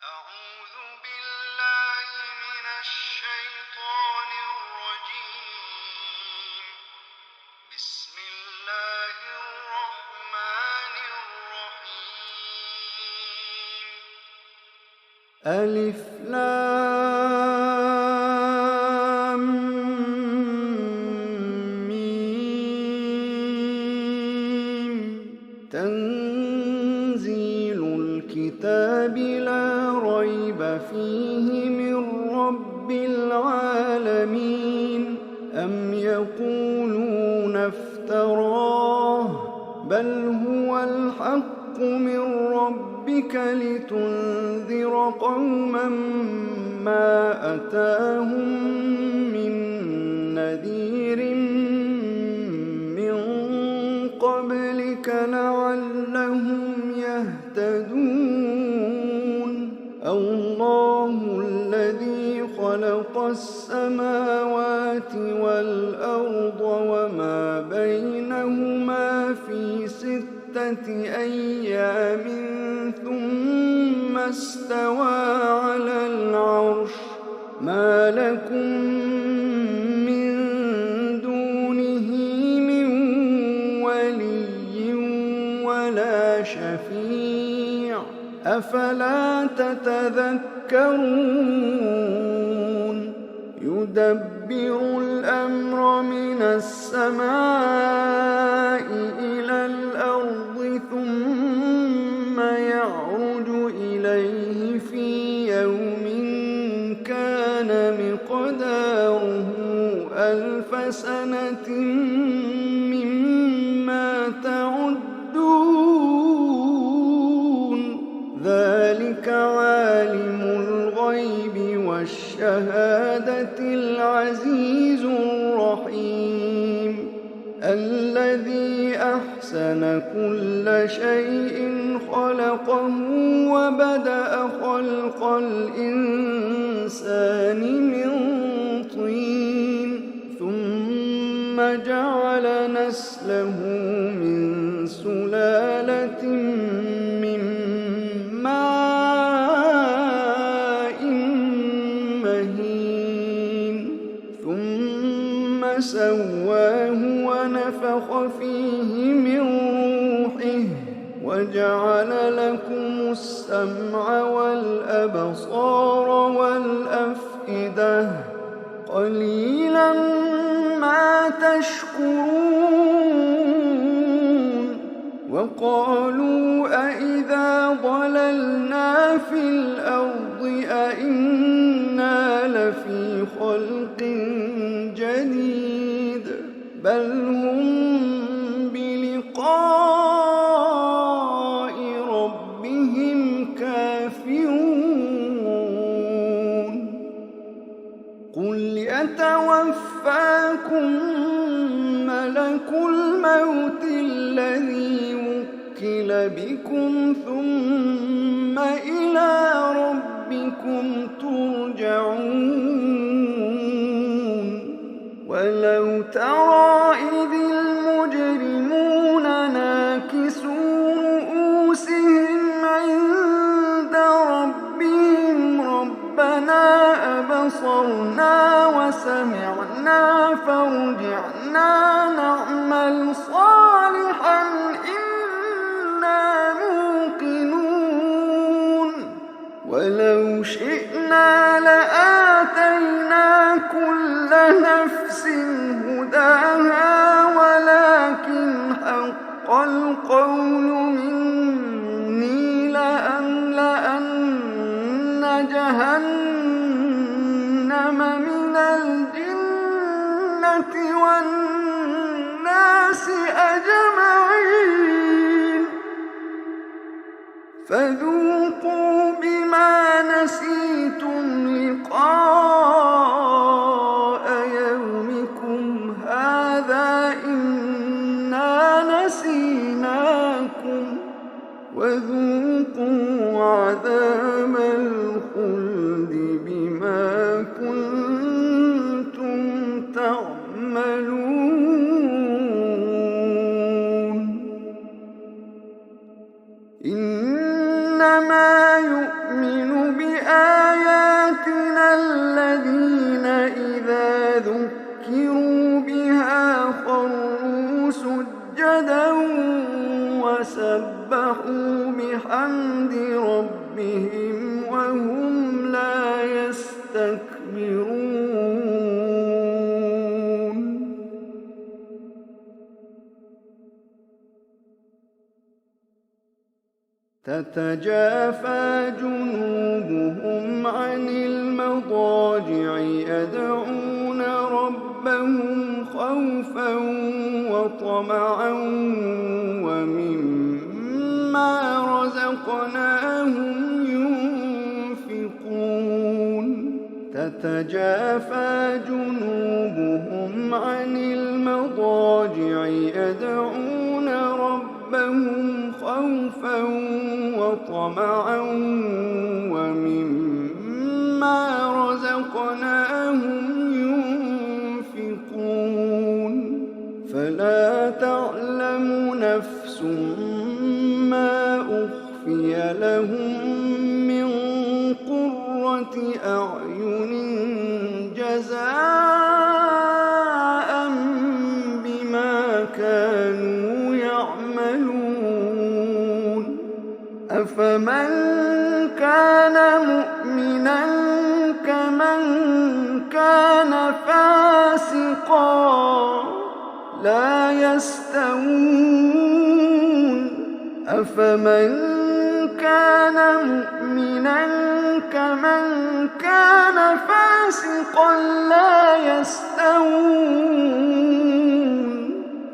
أعوذ بالله من الشيطان الرجيم. بسم الله الرحمن الرحيم. ألف لام ميم. تنزيل الكتاب لا ريب فيه من رب العالمين. أم يقولون افتراه بل هو الحق من ربك لتنذر قوما ما أتاهم من نذير من قبلك لعلهم يهتدون. الله الذي خلق السماوات والأرض وما بينهما في 6 أيام ثم استوى على العرش. ما لكم من دونه من ولي ولا شفيع أفلا تتذكرون. يدبر الأمر من السماء إلى الأرض ثم يعرج إليه في يوم كان مقداره 1000 سنة مما تعدون. ذلك عالم الغيب والشهادة العزيز الرحيم. الذي أحسن كل شيء خلقه وبدأ خلق الإنسان من طين ثم جعل نسله من سلالة من ماء مهين ثم سواه ونفخ فيه من روحه وجعل لكم السمع والأبصار والأفئدة قليلا ما تشكرون. وقالوا أإذا ضللنا في الأرض أإنا لفي خلق جديد بل هم بلقاء ربهم كافرون. قل يتوفاكم ملك الموت الذي وكل بكم ثم إلى ربكم ترجعون. ولو ترى إذ المجرمون ناكسوا رؤوسهم عند ربهم ربنا أبصرنا وسمعنا فارجعنا نعمل صالحا إنا موقنون. ولو شئنا لآتينا كل نفس هداها ولكن حق القول مني لأملأن جهنم من الجنة والناس أجمعين. فذوقوا بما نسيتم لقاء يومكم هذا إنا نسيناكم وذوقوا عذاب الخلد بما كنتم تعملون. إنما تتجافى جنوبهم عن المضاجع يدعون ربهم خوفا وطمعا ومما رزقناهم ينفقون تتجافى جنوبهم عن المضاجع يدعون ربهم خوفا وطمعا ومما رزقناهم ينفقون فلا تعلم نفس ما أخفي لهم من قرة أعين جزاء بما كانوا يعملون أفمن كان مؤمنا كمن كان فاسقا لا يستوون أفمن كان مؤمنا كمن كان فاسقا لا يستوون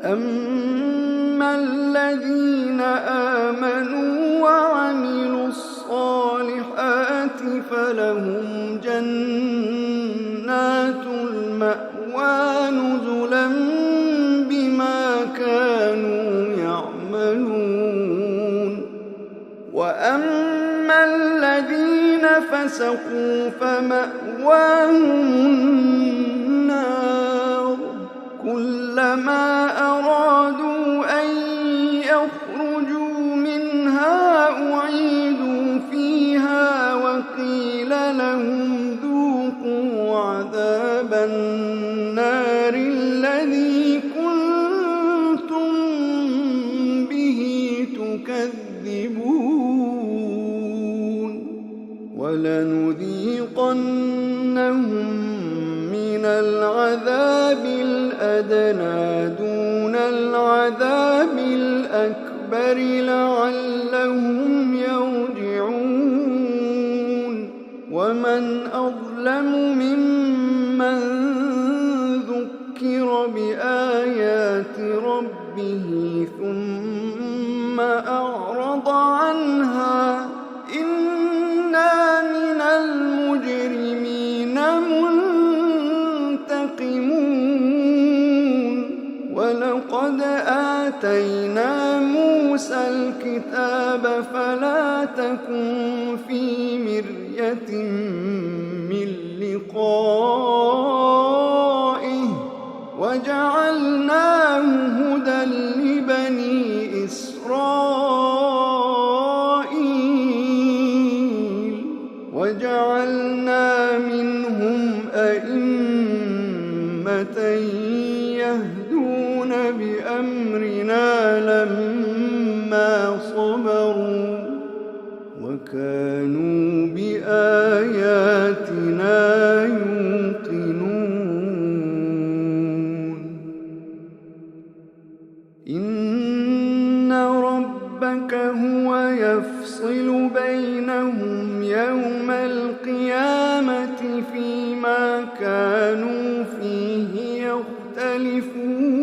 أما الذين آمنوا وعملوا الصالحات فلهم جنات المأوى نزلا بما كانوا يعملون وأما الذين فسقوا فمأواهم النار كلما أرادوا أن يخرجوا منها أعيدوا فيها وقيل لهم ذوقوا عذاب النار الذي كنتم به تكذبون ولنذيقنهم من العذاب الأدنى دون العذاب الأكبر لعلهم يرجعون ومن أظلم ممن ذكر بآيات ربه ثم أعرض عنها إنا من المجرمين منتقمون ولقد آتينا موسى الكتاب فلا تكن في مرية من لقائه وجعلناه هدى لبني إسرائيل وجعلنا منهم أئمة يهدون بأمرنا لما صبروا وكانوا بآياتنا يوقنون إن ربك هو يفصل بينهم يوم القيامة فيما كانوا فيه يختلفون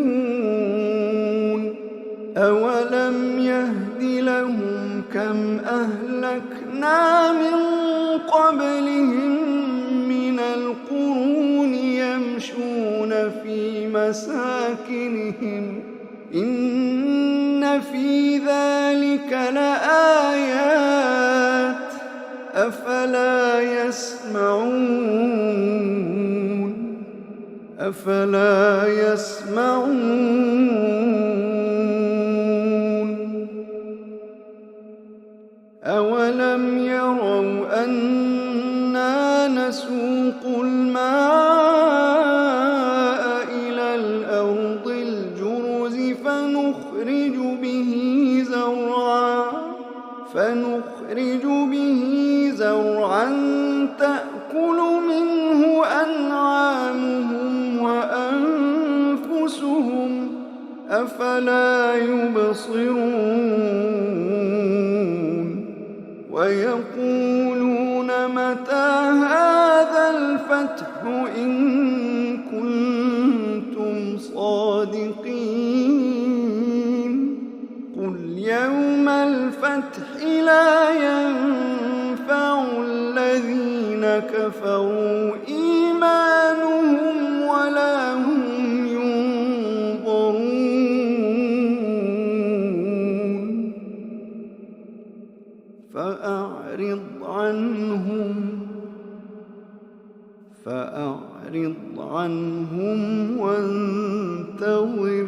أولم يهد لهم كم أهلكنا من قبلهم من القرون يمشون في مساكنهم إن في ذلك لآيات أفلا يسمعون أولم يروا أنا نسوق الماء إلى الأرض الجرز فنخرج به زرعا تأكل منه أنعامهم وأنفسهم أفلا يبصرون ويقولون متى هذا الفتح إن كنتم صادقين قل يوم الفتح لا ينفع الذين كفروا إيمانهم ولا هم ينظرون فأعرض عنهم وانتظر